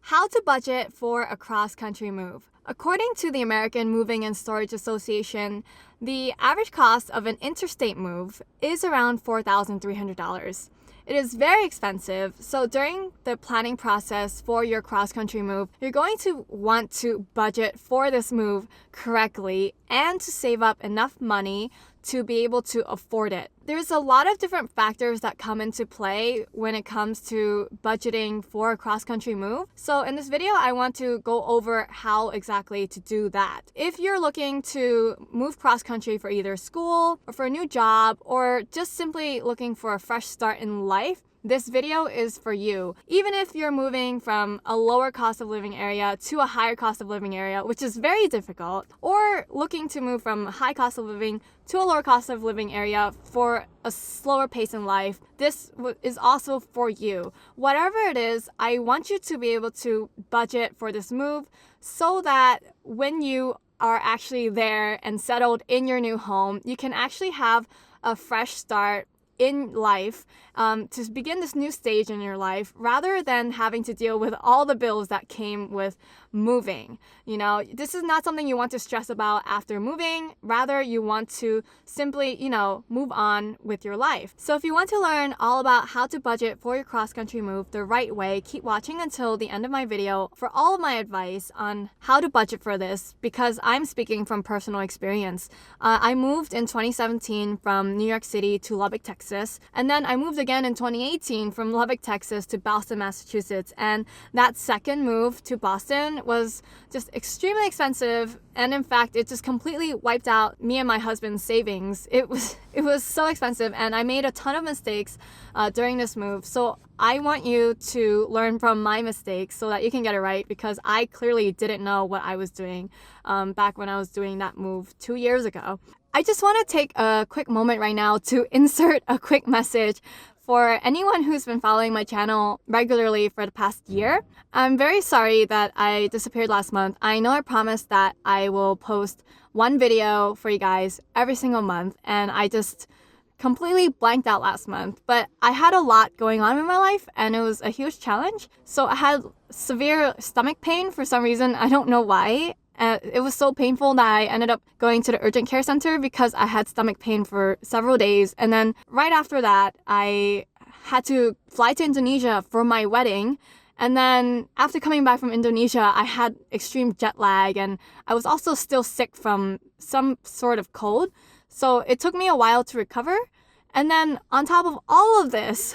How to budget for a cross-country move. According to the American Moving and Storage Association, the average cost of an interstate move is around $4,300. It is very expensive, so during the planning process for your cross-country move, you're going to want to budget for this move correctly and to save up enough money to be able to afford it. There's a lot of different factors that come into play when it comes to budgeting for a cross-country move. So in this video, I want to go over how exactly to do that. If you're looking to move cross-country for either school or for a new job or just simply looking for a fresh start in life, this video is for you. Even if you're moving from a lower cost of living area to a higher cost of living area, which is very difficult, or looking to move from a high cost of living to a lower cost of living area for a slower pace in life, this is also for you. Whatever it is, I want you to be able to budget for this move so that when you are actually there and settled in your new home, you can actually have a fresh start in life, to begin this new stage in your life rather than having to deal with all the bills that came with moving. You know, this is not something you want to stress about after moving. Rather, you want to simply, move on with your life. So if you want to learn all about how to budget for your cross-country move the right way, keep watching until the end of my video for all of my advice on how to budget for this, because I'm speaking from personal experience. I moved in 2017 from New York City to Lubbock, Texas, and then I moved again in 2018 from Lubbock, Texas to Boston, Massachusetts. And that second move to Boston was just extremely expensive, and in fact it just completely wiped out me and my husband's savings. It was so expensive, and I made a ton of mistakes during this move. So I want you to learn from my mistakes so that you can get it right, because I clearly didn't know what I was doing back when I was doing that move 2 years ago. I just want to take a quick moment right now to insert a quick message for anyone who's been following my channel regularly for the past year. I'm very sorry that I disappeared last month. I know I promised that I will post one video for you guys every single month, and I just completely blanked out last month. But I had a lot going on in my life, and it was a huge challenge. So I had severe stomach pain for some reason. I don't know why. It was so painful that I ended up going to the urgent care center because I had stomach pain for several days. And then right after that, I had to fly to Indonesia for my wedding. And then after coming back from Indonesia, I had extreme jet lag, and I was also still sick from some sort of cold. So it took me a while to recover. And then on top of all of this,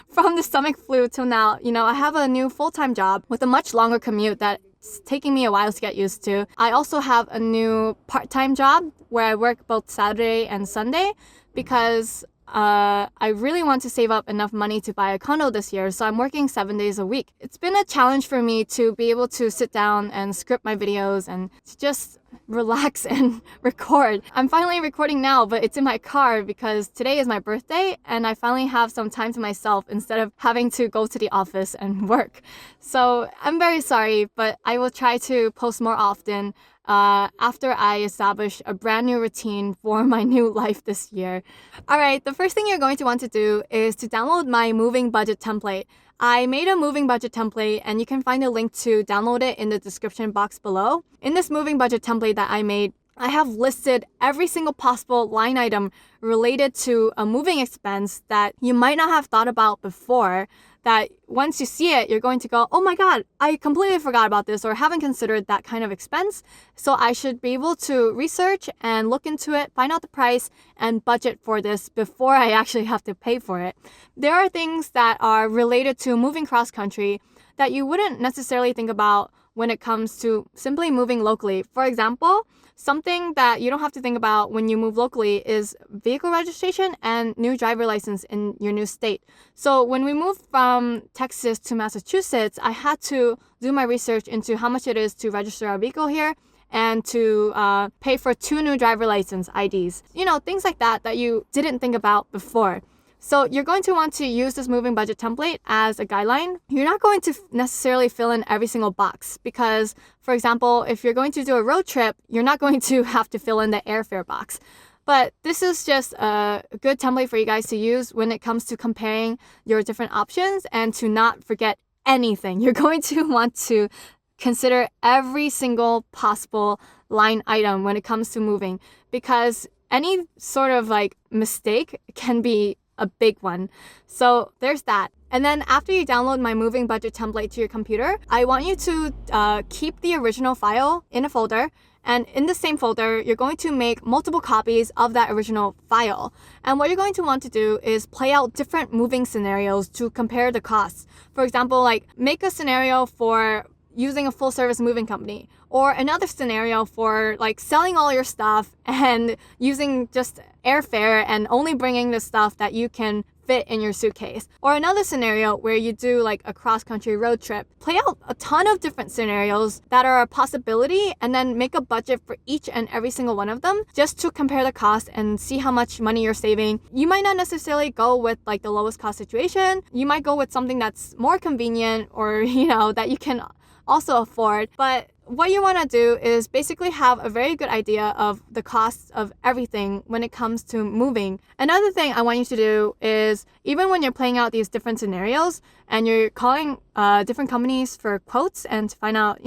from the stomach flu till now, I have a new full-time job with a much longer commute that's taking me a while to get used to. I also have a new part-time job where I work both Saturday and Sunday because I really want to save up enough money to buy a condo this year, so I'm working 7 days a week. It's been a challenge for me to be able to sit down and script my videos and to just relax and record. I'm finally recording now, but it's in my car because today is my birthday and I finally have some time to myself instead of having to go to the office and work. So I'm very sorry, but I will try to post more often after I establish a brand new routine for my new life this year. Alright, the first thing you're going to want to do is to download my moving budget template. I made a moving budget template, and you can find a link to download it in the description box below. In this moving budget template that I made, I have listed every single possible line item related to a moving expense that you might not have thought about before, that once you see it, you're going to go, oh my God, I completely forgot about this or haven't considered that kind of expense. So I should be able to research and look into it, find out the price, and budget for this before I actually have to pay for it. There are things that are related to moving cross-country that you wouldn't necessarily think about when it comes to simply moving locally. For example, something that you don't have to think about when you move locally is vehicle registration and new driver license in your new state. So when we moved from Texas to Massachusetts, I had to do my research into how much it is to register a vehicle here and to pay for 2 new driver license IDs. Things like that you didn't think about before. So you're going to want to use this moving budget template as a guideline. You're not going to necessarily fill in every single box because, for example, if you're going to do a road trip, you're not going to have to fill in the airfare box. But this is just a good template for you guys to use when it comes to comparing your different options and to not forget anything. You're going to want to consider every single possible line item when it comes to moving, because any sort of like mistake can be a big one. So there's that. And then after you download my moving budget template to your computer, I want you to keep the original file in a folder. And in the same folder, you're going to make multiple copies of that original file. And what you're going to want to do is play out different moving scenarios to compare the costs. For example, like make a scenario for using a full service moving company, or another scenario for like selling all your stuff and using just airfare and only bringing the stuff that you can fit in your suitcase, or another scenario where you do like a cross-country road trip. Play out a ton of different scenarios that are a possibility, and then make a budget for each and every single one of them just to compare the cost and see how much money you're saving. You might not necessarily go with like the lowest cost situation. You might go with something that's more convenient, or that you can also afford. But what you want to do is basically have a very good idea of the costs of everything when it comes to moving. Another thing I want you to do is, even when you're playing out these different scenarios and you're calling different companies for quotes and to find out,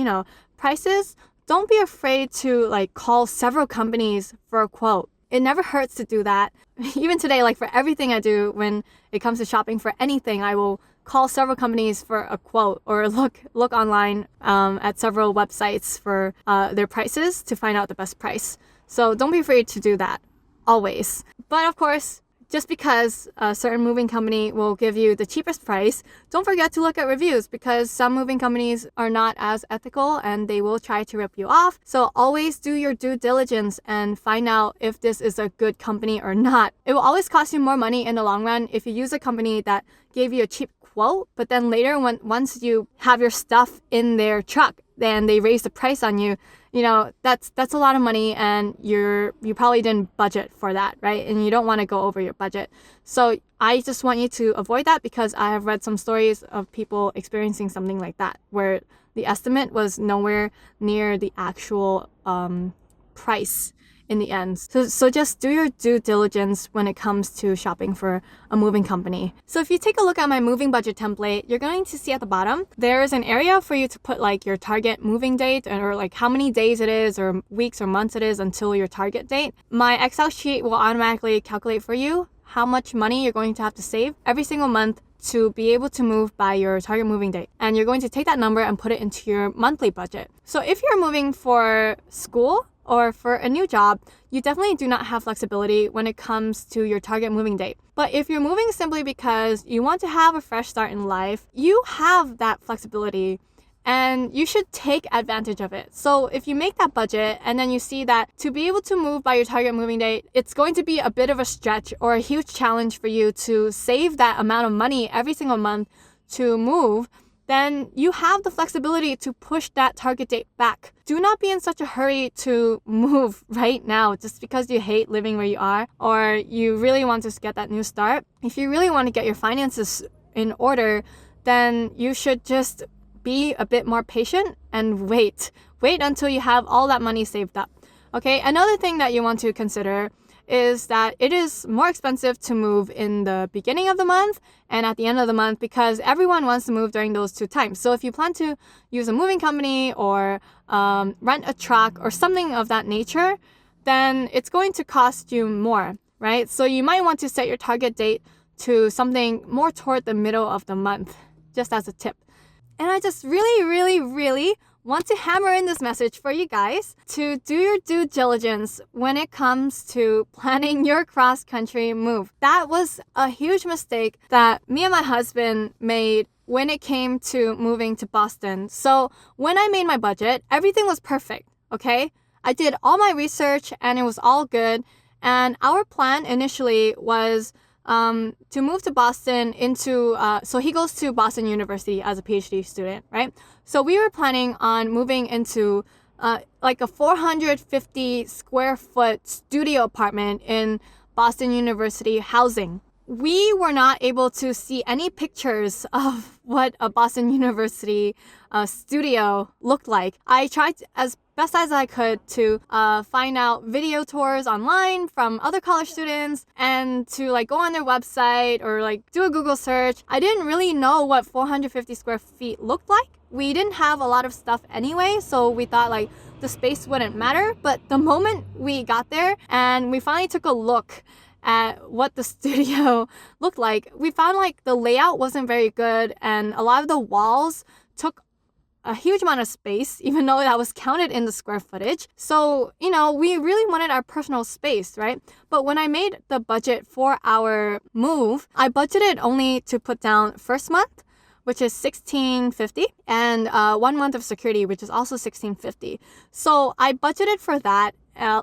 prices, don't be afraid to like call several companies for a quote. It never hurts to do that. Even today, like for everything I do when it comes to shopping for anything, I will call several companies for a quote, or look online at several websites for their prices to find out the best price. So don't be afraid to do that, always. But of course, just because a certain moving company will give you the cheapest price, don't forget to look at reviews, because some moving companies are not as ethical and they will try to rip you off. So always do your due diligence and find out if this is a good company or not. It will always cost you more money in the long run if you use a company that gave you a cheap quote, but then later once you have your stuff in their truck, then they raise the price on you. That's a lot of money, and you probably didn't budget for that, right? And you don't want to go over your budget. So I just want you to avoid that, because I have read some stories of people experiencing something like that, where the estimate was nowhere near the actual price in the end. So just do your due diligence when it comes to shopping for a moving company. So if you take a look at my moving budget template, you're going to see at the bottom, there is an area for you to put like your target moving date, or like how many days it is, or weeks or months it is until your target date. My Excel sheet will automatically calculate for you how much money you're going to have to save every single month to be able to move by your target moving date. And you're going to take that number and put it into your monthly budget. So if you're moving for school or for a new job, you definitely do not have flexibility when it comes to your target moving date. But if you're moving simply because you want to have a fresh start in life, you have that flexibility, and you should take advantage of it. So if you make that budget and then you see that to be able to move by your target moving date, it's going to be a bit of a stretch or a huge challenge for you to save that amount of money every single month to move, then you have the flexibility to push that target date back. Do not be in such a hurry to move right now just because you hate living where you are, or you really want to get that new start. If you really want to get your finances in order, then you should just be a bit more patient and wait until you have all that money saved up. Okay, another thing that you want to consider is that it is more expensive to move in the beginning of the month and at the end of the month, because everyone wants to move during those two times. So if you plan to use a moving company or rent a truck or something of that nature, then it's going to cost you more, right? So you might want to set your target date to something more toward the middle of the month, just as a tip. And I just really want to hammer in this message for you guys to do your due diligence when it comes to planning your cross-country move. That was a huge mistake that me and my husband made when it came to moving to Boston. So when I made my budget, everything was perfect, okay? I did all my research and it was all good. And our plan initially was to move to Boston so he goes to Boston University as a PhD student, right? So we were planning on moving into like a 450 square foot studio apartment in Boston University housing. We were not able to see any pictures of what a Boston University studio looked like. I tried as best as I could to find out video tours online from other college students and to like go on their website or like do a Google search. I didn't really know what 450 square feet looked like. We didn't have a lot of stuff anyway, so we thought like the space wouldn't matter. But the moment we got there and we finally took a look at what the studio looked like, we found like the layout wasn't very good and a lot of the walls took a huge amount of space, even though that was counted in the square footage. So, we really wanted our personal space, right? But when I made the budget for our move, I budgeted only to put down first month, which is $1,650, and 1 month of security, which is also $1,650. So I budgeted for that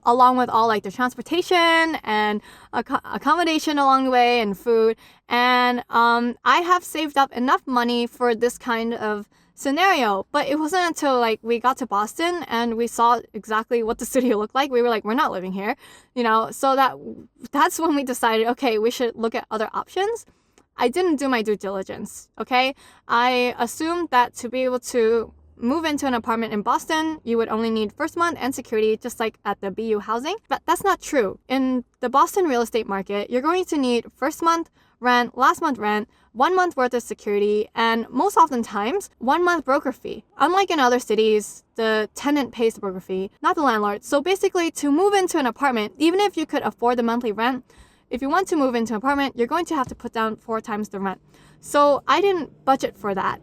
along with all like the transportation and accommodation along the way and food. And I have saved up enough money for this kind of scenario. But it wasn't until like we got to Boston and we saw exactly what the studio looked like. We were like, we're not living here, so that's when we decided, okay, we should look at other options. I didn't do my due diligence, okay? I assumed that to be able to move into an apartment in Boston, you would only need first month and security, just like at the BU housing. But that's not true. In the Boston real estate market, you're going to need first month rent, last month rent, 1 month worth of security, and most oftentimes, 1 month broker fee. Unlike in other cities, the tenant pays the broker fee, not the landlord. So basically, to move into an apartment, even if you could afford the monthly rent, if you want to move into an apartment, you're going to have to put down 4 times the rent. So I didn't budget for that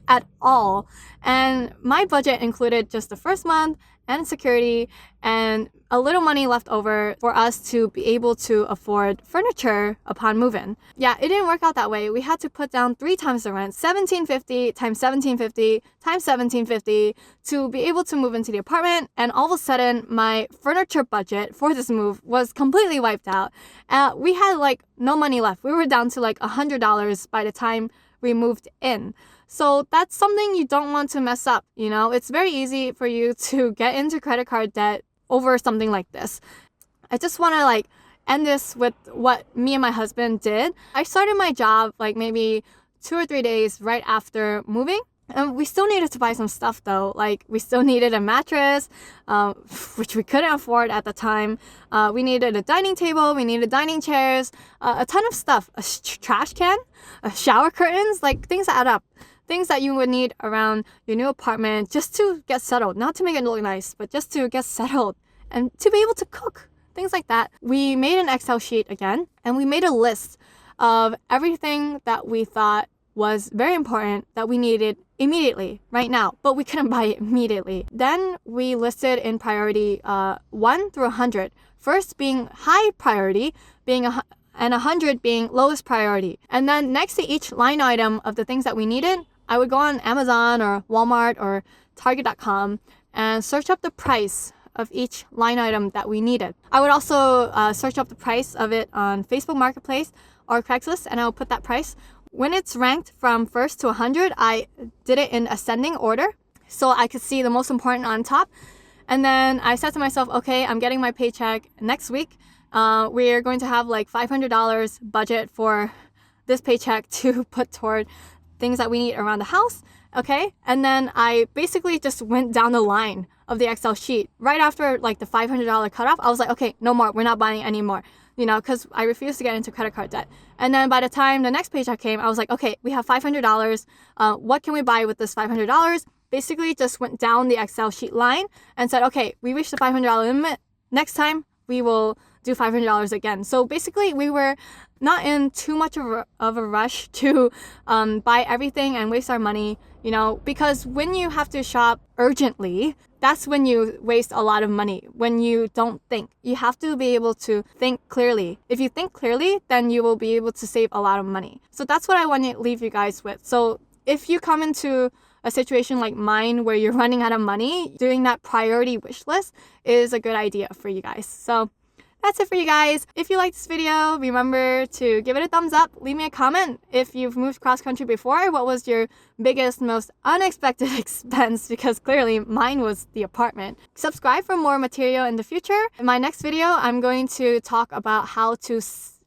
at all. And my budget included just the first month and security and a little money left over for us to be able to afford furniture upon move-in. Yeah, it didn't work out that way. We had to put down 3 times the rent, $1,750 times $1,750 times $1,750 to be able to move into the apartment. And all of a sudden, my furniture budget for this move was completely wiped out. We had like no money left. We were down to like $100 by the time we moved in. So that's something you don't want to mess up, It's very easy for you to get into credit card debt over something like this. I just want to end this with what me and my husband did. I started my job maybe 2 or 3 days right after moving. And we still needed to buy some stuff though. We still needed a mattress, which we couldn't afford at the time. We needed a dining table, we needed dining chairs, a ton of stuff, a trash can, shower curtains, things that add up. Things that you would need around your new apartment just to get settled. Not to make it look nice, but just to get settled and to be able to cook. Things like that. We made an Excel sheet again, and we made a list of everything that we thought was very important that we needed immediately, right now, but we couldn't buy it immediately. Then we listed in priority 1 through 100. First being high priority, and 100 being lowest priority. And then next to each line item of the things that we needed, I would go on Amazon or Walmart or Target.com and search up the price of each line item that we needed. I would also search up the price of it on Facebook Marketplace or Craigslist, and I would put that price. When it's ranked from 1st to 100, I did it in ascending order so I could see the most important on top. And then I said to myself, okay, I'm getting my paycheck next week. We're going to have $500 budget for this paycheck to put toward things that we need around the house, okay? And then I basically just went down the line of the Excel sheet. Right after the $500 cutoff, I was like, okay, no more, we're not buying any more, because I refused to get into credit card debt. And then by the time the next paycheck came, I was like, okay, we have $500. What can we buy with this $500? Basically just went down the Excel sheet line and said, okay, we reached the $500 limit. Next time, we will do $500 again. So basically, we were not in too much of a rush to buy everything and waste our money, because when you have to shop urgently, that's when you waste a lot of money, when you don't think. You have to be able to think clearly. If you think clearly, then you will be able to save a lot of money. So that's what I want to leave you guys with. So if you come into a situation like mine where you're running out of money, doing that priority wish list is a good idea for you guys. So that's it for you guys. If you like this video, remember to give it a thumbs up. Leave me a comment if you've moved cross country before. What was your biggest, most unexpected expense? Because clearly mine was the apartment. Subscribe for more material in the future. In my next video, I'm going to talk about how to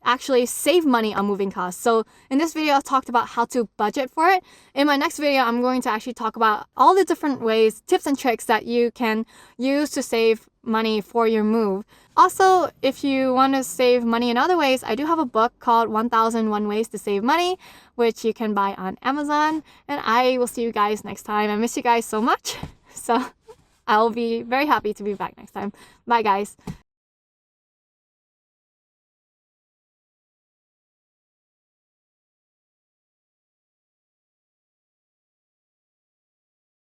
actually save money on moving costs. So in this video, I talked about how to budget for it. In my next video, I'm going to actually talk about all the different ways, tips and tricks that you can use to save money for your move. Also, if you want to save money in other ways, I do have a book called 1001 Ways to Save Money, which you can buy on Amazon. And I will see you guys next time. I miss you guys so much. So I'll be very happy to be back next time. Bye, guys.